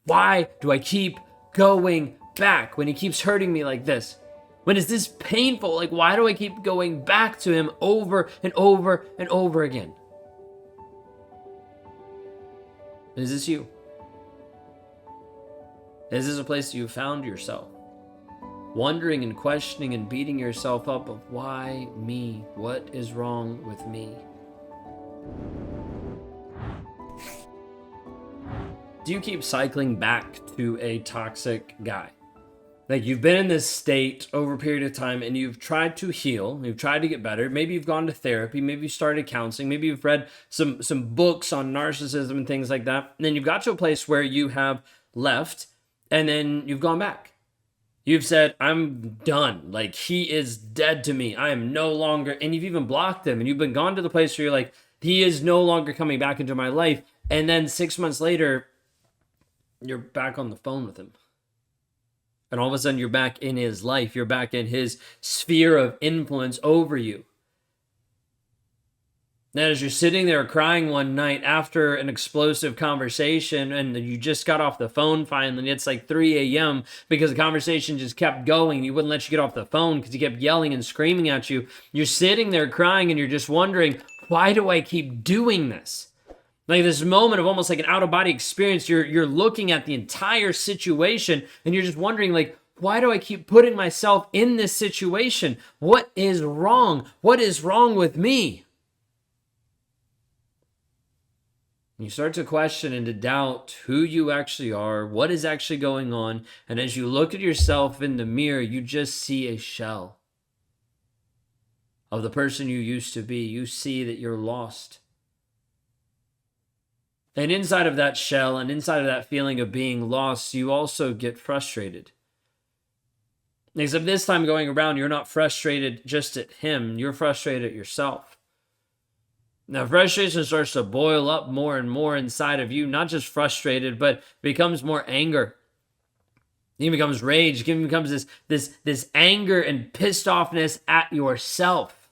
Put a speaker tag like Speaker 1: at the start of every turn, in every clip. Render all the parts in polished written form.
Speaker 1: Why do I keep going back when he keeps hurting me like this? When is this painful? Like, why do I keep going back to him over and over and over again? Is this you? Is this a place you found yourself? Wondering and questioning and beating yourself up of why me? What is wrong with me? Do you keep cycling back to a toxic guy? Like, you've been in this state over a period of time and you've tried to heal, you've tried to get better. Maybe you've gone to therapy, maybe you started counseling, maybe you've read some books on narcissism and things like that. And then you've got to a place where you have left and then you've gone back. You've said, I'm done. Like, he is dead to me. I am no longer, and you've even blocked him and you've been gone to the place where you're like, he is no longer coming back into my life. And then 6 months later, you're back on the phone with him. And all of a sudden, you're back in his life. You're back in his sphere of influence over you. And as you're sitting there crying one night after an explosive conversation, and you just got off the phone finally, it's like 3 a.m. because the conversation just kept going. He wouldn't let you get off the phone because he kept yelling and screaming at you. You're sitting there crying and you're just wondering, why do I keep doing this? Like this moment of almost like an out-of-body experience, you're looking at the entire situation and you're just wondering, like, why do I keep putting myself in this situation? What is wrong? What is wrong with me? You start to question and to doubt who you actually are, what is actually going on, and as you look at yourself in the mirror, you just see a shell of the person you used to be. You see that you're lost. And inside of that shell and inside of that feeling of being lost, you also get frustrated. Except this time going around, you're not frustrated just at him, you're frustrated at yourself. Now, frustration starts to boil up more and more inside of you, not just frustrated, but becomes more anger. It becomes rage. It becomes this anger and pissed offness at yourself.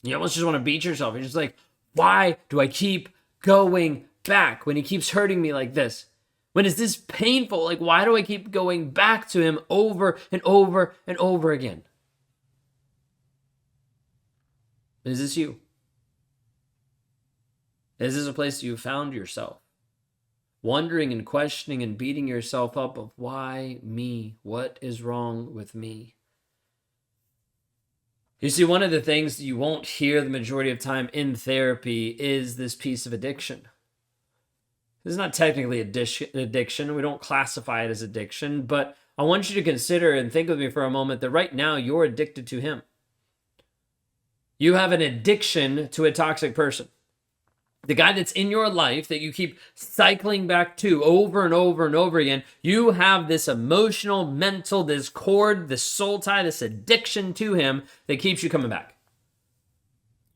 Speaker 1: You almost just want to beat yourself. You're just like, why do I keep going back when he keeps hurting me like this? When is this painful? Like, why do I keep going back to him over and over and over again? Is this you? Is this a place you found yourself? Wondering and questioning and beating yourself up of why me? What is wrong with me? You see, one of the things that you won't hear the majority of time in therapy is this piece of addiction. This is not technically addiction. We don't classify it as addiction, but I want you to consider and think with me for a moment that right now you're addicted to him. You have an addiction to a toxic person. The guy that's in your life that you keep cycling back to over and over and over again, you have this emotional, mental, this cord, this soul tie, this addiction to him that keeps you coming back.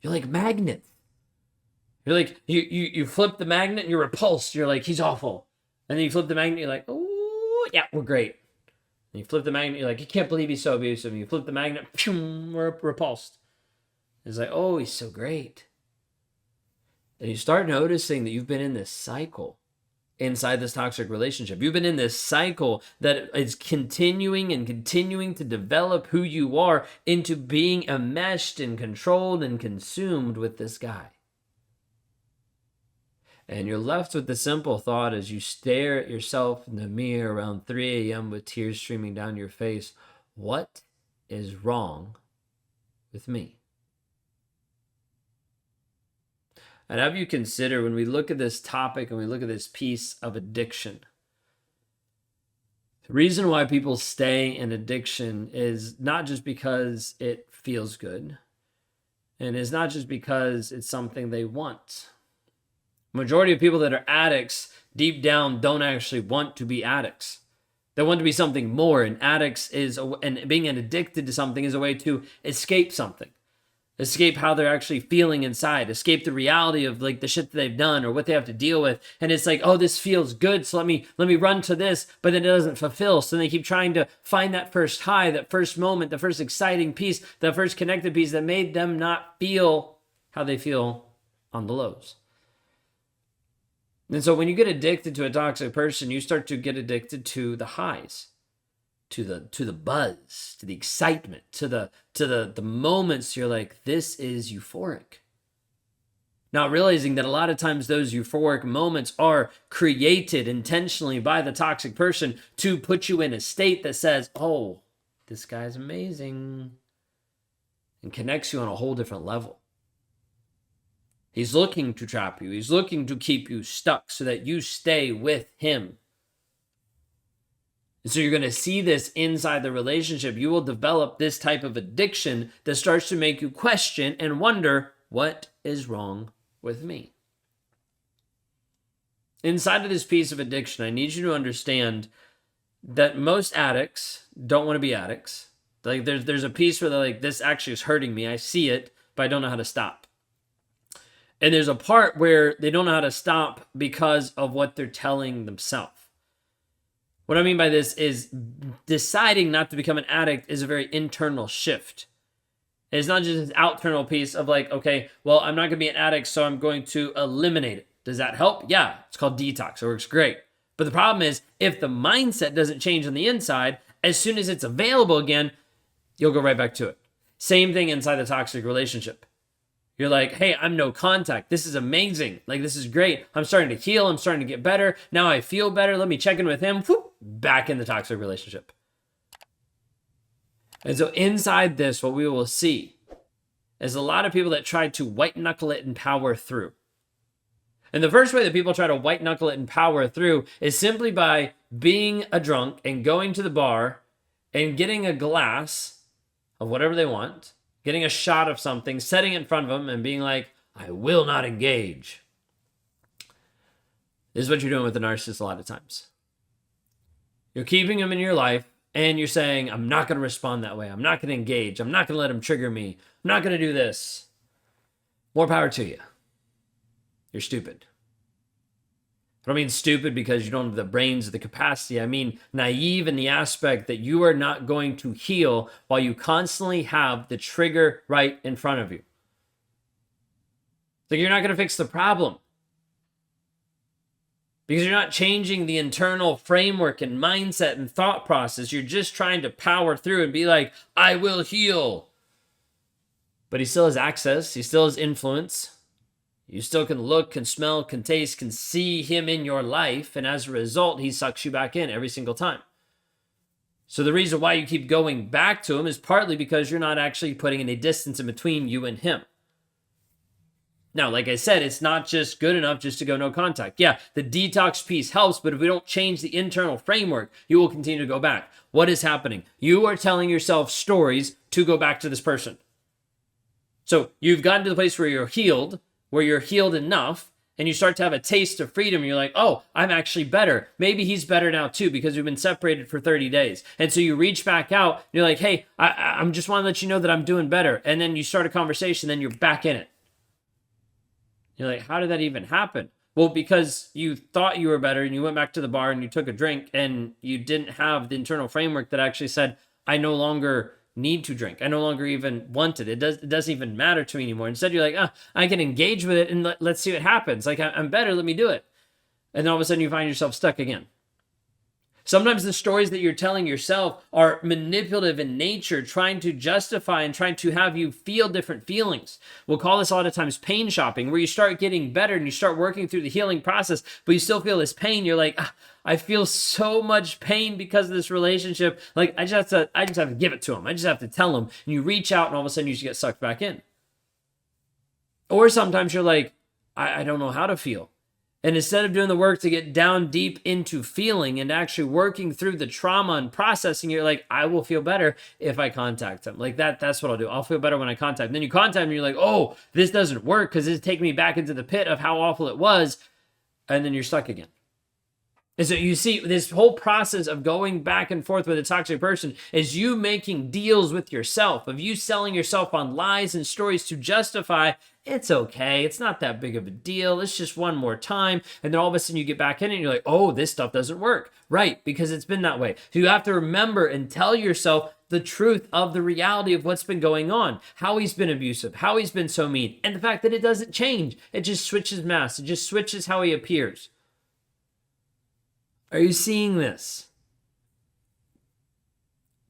Speaker 1: You're like magnets. You're like, you flip the magnet and you're repulsed. You're like, he's awful. And then you flip the magnet, you're like, oh, yeah, we're great. And you flip the magnet, you're like, you can't believe he's so abusive. And you flip the magnet, we're repulsed. It's like, oh, he's so great. And you start noticing that you've been in this cycle inside this toxic relationship. You've been in this cycle that is continuing and continuing to develop who you are into being enmeshed and controlled and consumed with this guy. And you're left with the simple thought as you stare at yourself in the mirror around 3 a.m. with tears streaming down your face, what is wrong with me? And have you consider when we look at this topic and we look at this piece of addiction, the reason why people stay in addiction is not just because it feels good, and it's not just because it's something they want. Majority of people that are addicts deep down don't actually want to be addicts. They want to be something more, and and being addicted to something is a way to escape something. Escape how they're actually feeling inside. Escape the reality of like the shit that they've done or what they have to deal with. And it's like, oh, this feels good, so let me run to this, but then it doesn't fulfill. So they keep trying to find that first high, that first moment, the first exciting piece, the first connected piece that made them not feel how they feel on the lows. And so when you get addicted to a toxic person, you start to get addicted to the highs, to the buzz, to the excitement, to the moments you're like, this is euphoric. Not realizing that a lot of times those euphoric moments are created intentionally by the toxic person to put you in a state that says, oh, this guy's amazing, and connects you on a whole different level. He's looking to trap you. He's looking to keep you stuck so that you stay with him. And so you're going to see this inside the relationship. You will develop this type of addiction that starts to make you question and wonder, what is wrong with me? Inside of this piece of addiction, I need you to understand that most addicts don't want to be addicts. Like there's a piece where they're like, this actually is hurting me. I see it, but I don't know how to stop. And there's a part where they don't know how to stop because of what they're telling themselves. What I mean by this is deciding not to become an addict is a very internal shift. It's not just an external piece of like, okay, well, I'm not going to be an addict, so I'm going to eliminate it. Does that help? Yeah, it's called detox. It works great. But the problem is, if the mindset doesn't change on the inside, as soon as it's available again, you'll go right back to it. Same thing inside the toxic relationship. You're like, hey, I'm no contact. This is amazing. Like, this is great. I'm starting to heal. I'm starting to get better. Now I feel better. Let me check in with him. Whoop, back in the toxic relationship. And so inside this, what we will see is a lot of people that try to white knuckle it and power through. And the first way that people try to white knuckle it and power through is simply by being a drunk and going to the bar and getting a glass of whatever they want, getting a shot of something, setting it in front of them and being like, I will not engage. This is what you're doing with the narcissist a lot of times. You're keeping them in your life and you're saying, I'm not going to respond that way. I'm not going to engage. I'm not going to let him trigger me. I'm not going to do this. More power to you. You're stupid. I don't mean stupid because you don't have the brains or the capacity. I mean naive in the aspect that you are not going to heal while you constantly have the trigger right in front of you. Like you're not going to fix the problem because you're not changing the internal framework and mindset and thought process. You're just trying to power through and be like, I will heal. But he still has access. He still has influence. You still can look, can smell, can taste, can see him in your life. And as a result, he sucks you back in every single time. So the reason why you keep going back to him is partly because you're not actually putting any distance in between you and him. Now, like I said, it's not just good enough just to go no contact. Yeah, the detox piece helps, but if we don't change the internal framework, you will continue to go back. What is happening? You are telling yourself stories to go back to this person. So you've gotten to the place where you're healed enough, and you start to have a taste of freedom. You're like, oh, I'm actually better. Maybe he's better now too, because we've been separated for 30 days. And so you reach back out, and you're like, hey, I'm just want to let you know that I'm doing better. And then you start a conversation, then you're back in it. You're like, how did that even happen? Well, because you thought you were better, and you went back to the bar, and you took a drink, and you didn't have the internal framework that actually said, I no longer need to drink. I no longer even want it. It doesn't even matter to me anymore. Instead, you're like, I can engage with it and let's see what happens. Like, I'm better. Let me do it. And then all of a sudden you find yourself stuck again. Sometimes the stories that you're telling yourself are manipulative in nature, trying to justify and trying to have you feel different feelings. We'll call this a lot of times pain shopping, where you start getting better and you start working through the healing process, but you still feel this pain. You're like, I feel so much pain because of this relationship. Like, I just have to give it to him. I just have to tell him. And you reach out and all of a sudden you just get sucked back in. Or sometimes you're like, I don't know how to feel. And instead of doing the work to get down deep into feeling and actually working through the trauma and processing, you're like, I will feel better if I contact him. Like that's what I'll do. I'll feel better when I contact him. Then you contact him and you're like, oh, this doesn't work because it's taking me back into the pit of how awful it was. And then you're stuck again. And so you see, this whole process of going back and forth with a toxic person is you making deals with yourself, of you selling yourself on lies and stories to justify, it's okay, it's not that big of a deal, it's just one more time. And then all of a sudden you get back in and you're like, oh, this stuff doesn't work. Right, because it's been that way. So you have to remember and tell yourself the truth of the reality of what's been going on, how he's been abusive, how he's been so mean, and the fact that it doesn't change. It just switches masks. It just switches how he appears. Are you seeing this?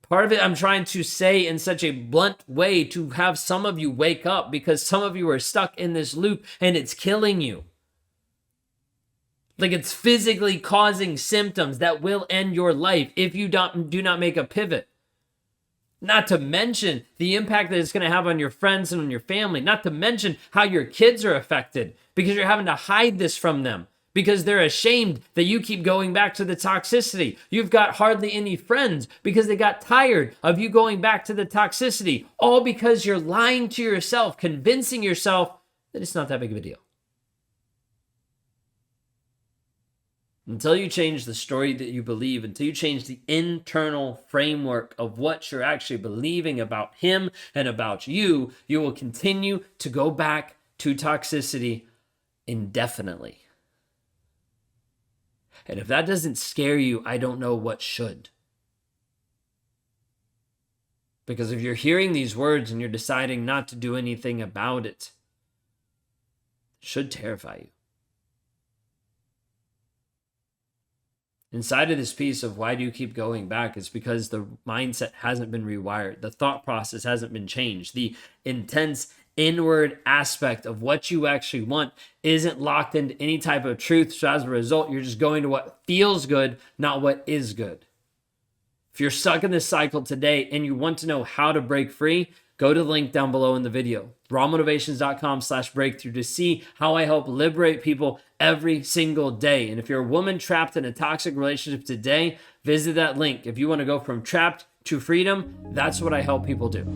Speaker 1: Part of it I'm trying to say in such a blunt way to have some of you wake up, because some of you are stuck in this loop and it's killing you. Like, it's physically causing symptoms that will end your life if you do not make a pivot. Not to mention the impact that it's going to have on your friends and on your family. Not to mention how your kids are affected because you're having to hide this from them because they're ashamed that you keep going back to the toxicity. You've got hardly any friends because they got tired of you going back to the toxicity, all because you're lying to yourself, convincing yourself that it's not that big of a deal. Until you change the story that you believe, until you change the internal framework of what you're actually believing about him and about you, you will continue to go back to toxicity indefinitely. And if that doesn't scare you, I don't know what should. Because if you're hearing these words and you're deciding not to do anything about it, it should terrify you. Inside of this piece of why do you keep going back, it's because the mindset hasn't been rewired. The thought process hasn't been changed. The intense inward aspect of what you actually want isn't locked into any type of truth. So as a result, you're just going to what feels good, not what is good. If you're stuck in this cycle today and you want to know how to break free, go to the link down below in the video, rawmotivations.com/breakthrough, to see how I help liberate people every single day. And if you're a woman trapped in a toxic relationship today, visit that link. If you want to go from trapped to freedom, that's what I help people do.